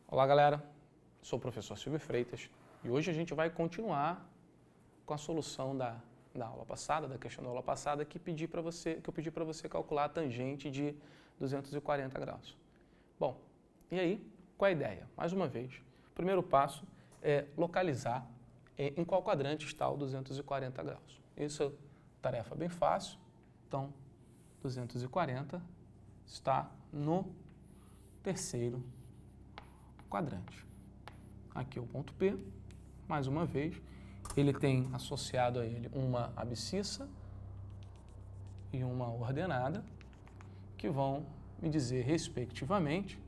Olá, galera. Sou o professor Silvio Freitas e hoje a gente vai continuar com a solução da aula passada, da questão da aula passada, que eu pedi para você calcular a tangente de 240 graus. Bom, e aí, qual é a ideia? Mais uma vez, o primeiro passo é localizar em qual quadrante está o 240 graus. Isso é tarefa bem fácil, então 240 está no terceiro quadrante. Aqui é o ponto P, mais uma vez, ele tem associado a ele uma abscissa e uma ordenada, que vão me dizer, respectivamente,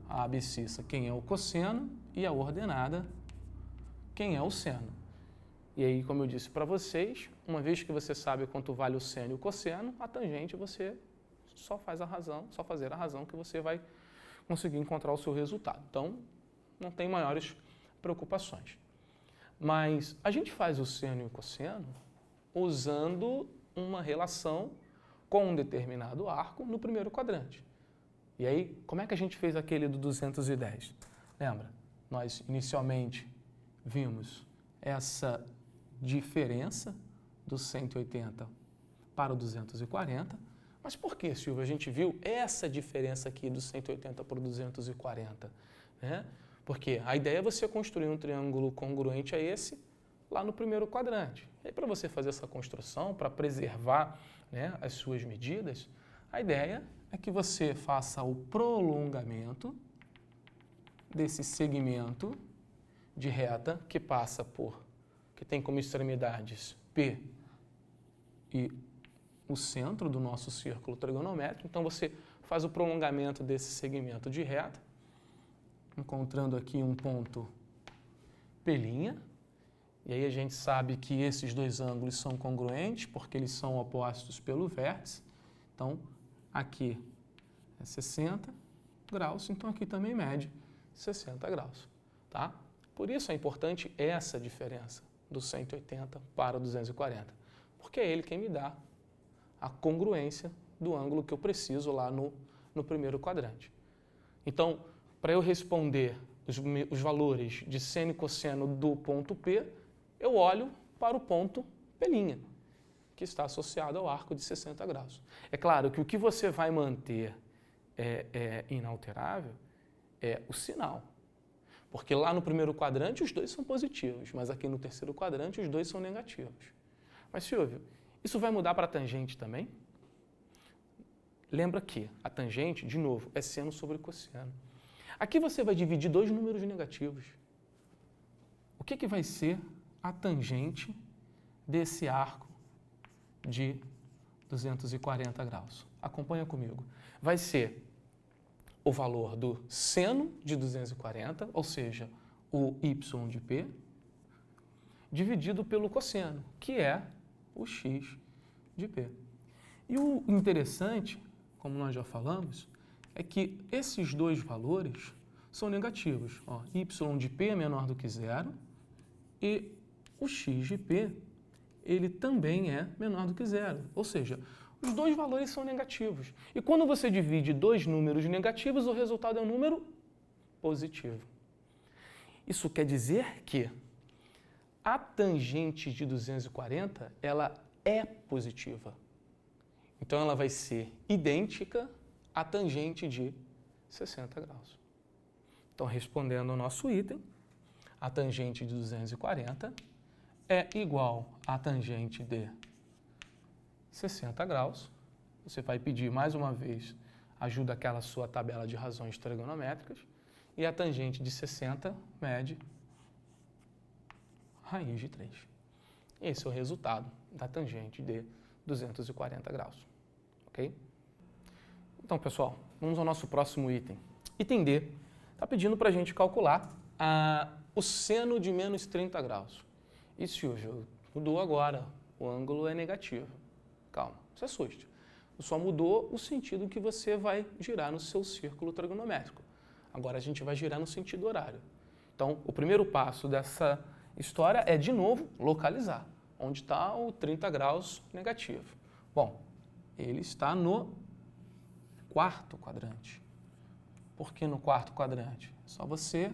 a abscissa quem é o cosseno e a ordenada quem é o seno. E aí, como eu disse para vocês, uma vez que você sabe quanto vale o seno e o cosseno, a tangente você só fazer a razão que você vai conseguir encontrar o seu resultado. Então, não tem maiores preocupações. Mas a gente faz o seno e o cosseno usando uma relação com um determinado arco no primeiro quadrante. E aí, como é que a gente fez aquele do 210? Lembra? Nós inicialmente vimos essa diferença do 180 para o 240. Mas por que, Silvio, a gente viu essa diferença aqui do 180 para o 240? Né? Porque a ideia é você construir um triângulo congruente a esse lá no primeiro quadrante. E aí, para você fazer essa construção, para preservar, né, as suas medidas, a ideia é que você faça o prolongamento desse segmento de reta que passa que tem como extremidades P e o centro do nosso círculo trigonométrico. Então, você faz o prolongamento desse segmento de reta, encontrando aqui um ponto P', e aí a gente sabe que esses dois ângulos são congruentes, porque eles são opostos pelo vértice. Então, aqui é 60 graus, então aqui também mede 60 graus, tá? Por isso é importante essa diferença do 180 para o 240, porque é ele quem me dá a congruência do ângulo que eu preciso lá no primeiro quadrante. Então, para eu responder os valores de seno e cosseno do ponto P, eu olho para o ponto P', que está associado ao arco de 60 graus. É claro que o que você vai manter inalterável é o sinal. Porque lá no primeiro quadrante os dois são positivos, mas aqui no terceiro quadrante os dois são negativos. Mas, Silvio, isso vai mudar para a tangente também? Lembra que a tangente, de novo, é seno sobre cosseno. Aqui você vai dividir dois números negativos. O que vai ser a tangente desse arco de 240 graus? Acompanha comigo. Vai ser o valor do seno de 240, ou seja, o y de P, dividido pelo cosseno, que é o x de P. E o interessante, como nós já falamos, é que esses dois valores são negativos. Ó, y de P é menor do que zero e o x de P, ele também é menor do que zero. Ou seja, os dois valores são negativos. E quando você divide dois números negativos, o resultado é um número positivo. Isso quer dizer que a tangente de 240, ela é positiva. Então, ela vai ser idêntica à tangente de 60 graus. Então, respondendo ao nosso item, a tangente de 240 é igual à tangente de 60 graus. Você vai pedir mais uma vez ajuda aquela sua tabela de razões trigonométricas. E a tangente de 60 mede raiz de 3. Esse é o resultado da tangente de 240 graus. Ok? Então, pessoal, vamos ao nosso próximo item. Item D está pedindo para a gente calcular o seno de menos 30 graus. E, Silvio, mudou agora. O ângulo é negativo. Calma, não se assuste. Só mudou o sentido que você vai girar no seu círculo trigonométrico. Agora a gente vai girar no sentido horário. Então, o primeiro passo dessa história é, de novo, localizar. Onde está o 30 graus negativo? Bom, ele está no quarto quadrante. Por que no quarto quadrante? É só você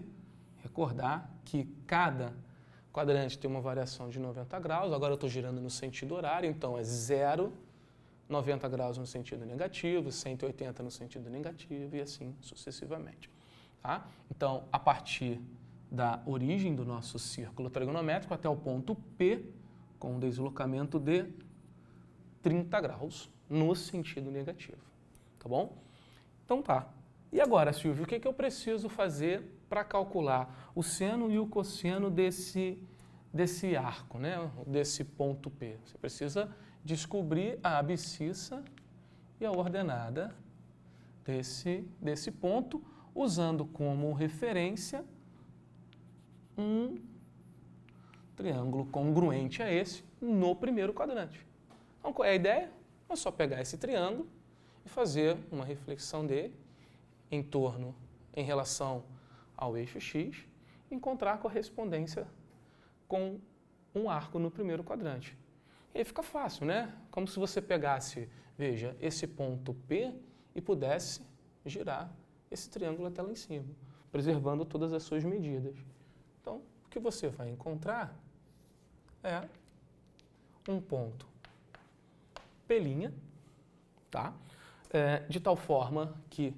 recordar que cada quadrante tem uma variação de 90 graus. Agora eu estou girando no sentido horário, então é 0, 90 graus no sentido negativo, 180 no sentido negativo e assim sucessivamente. Tá? Então, a partir da origem do nosso círculo trigonométrico até o ponto P, com um deslocamento de 30 graus no sentido negativo. Tá bom? Então tá. E agora, Silvio, o que eu preciso fazer para calcular o seno e o cosseno desse arco, né? Desse ponto P? Você precisa descobrir a abscissa e a ordenada desse ponto, usando como referência um triângulo congruente a esse no primeiro quadrante. Então, qual é a ideia? É só pegar esse triângulo e fazer uma reflexão dele em relação ao eixo X, e encontrar a correspondência com um arco no primeiro quadrante. E aí fica fácil, né? Como se você pegasse, veja, esse ponto P e pudesse girar esse triângulo até lá em cima, preservando todas as suas medidas. Então, o que você vai encontrar é um ponto P', tá? De tal forma que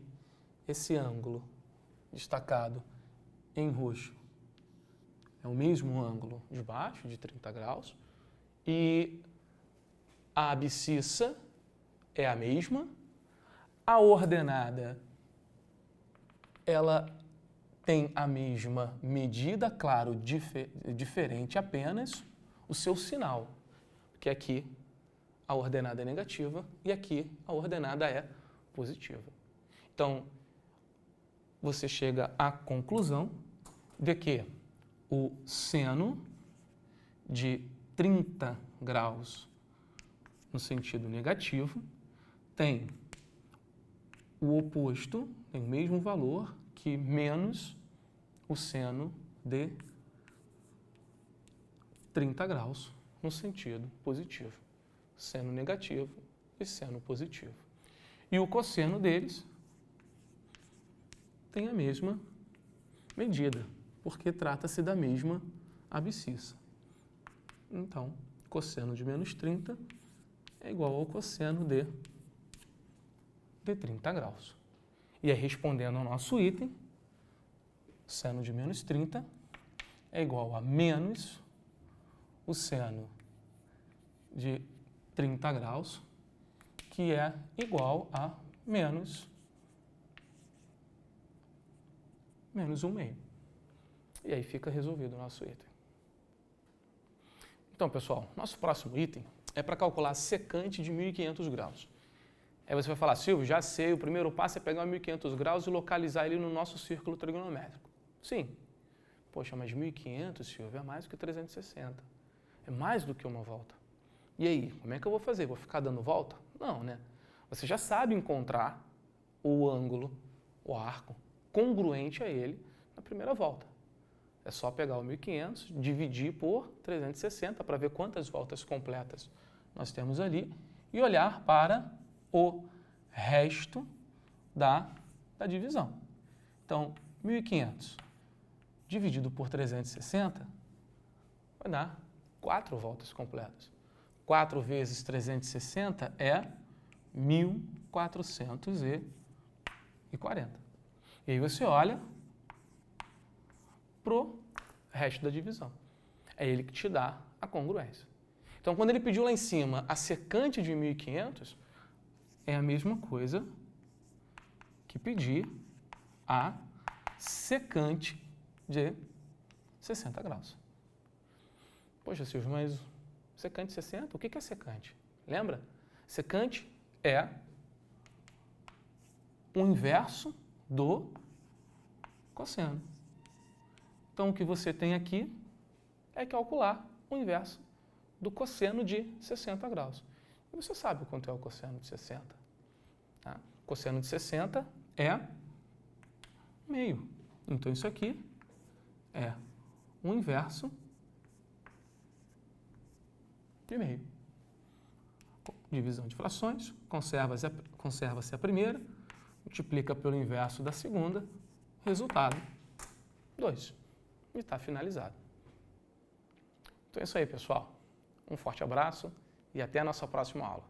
esse ângulo destacado em roxo é o mesmo ângulo de baixo, de 30 graus, e a abscissa é a mesma, a ordenada ela tem a mesma medida, claro, diferente apenas o seu sinal, porque aqui a ordenada é negativa e aqui a ordenada é positiva. Então, você chega à conclusão de que o seno de 30 graus no sentido negativo tem o oposto, tem o mesmo valor que menos o seno de 30 graus no sentido positivo. Seno negativo e seno positivo. E o cosseno deles tem a mesma medida, porque trata-se da mesma abscissa. Então, cosseno de menos 30 é igual ao cosseno de 30 graus. E aí, respondendo ao nosso item, seno de menos 30 é igual a menos o seno de 30 graus, que é igual a menos 1/2. E aí fica resolvido o nosso item. Então, pessoal, nosso próximo item é para calcular a secante de 1.500 graus. Aí você vai falar, Silvio, já sei, o primeiro passo é pegar 1.500 graus e localizar ele no nosso círculo trigonométrico. Sim. Poxa, mas 1.500, Silvio, é mais do que 360. É mais do que uma volta. E aí, como é que eu vou fazer? Vou ficar dando volta? Não, né? Você já sabe encontrar o ângulo, o arco, congruente a ele na primeira volta. É só pegar o 1.500, dividir por 360 para ver quantas voltas completas nós temos ali e olhar para o resto da divisão. Então, 1.500 dividido por 360 vai dar 4 voltas completas. 4 vezes 360 é 1.440. E aí você olha para o resto da divisão. É ele que te dá a congruência. Então, quando ele pediu lá em cima a secante de 1.500, é a mesma coisa que pedir a secante de 60 graus. Poxa, Silvio, mas secante de 60? O que é secante? Lembra? Secante é o inverso do cosseno. Então, o que você tem aqui é calcular o inverso do cosseno de 60 graus. E você sabe quanto é o cosseno de 60. Tá? O cosseno de 60 é meio. Então, isso aqui é o inverso de meio. Divisão de frações, conserva-se a primeira, multiplica pelo inverso da segunda, resultado 2. E está finalizado. Então é isso aí, pessoal. Um forte abraço e até a nossa próxima aula.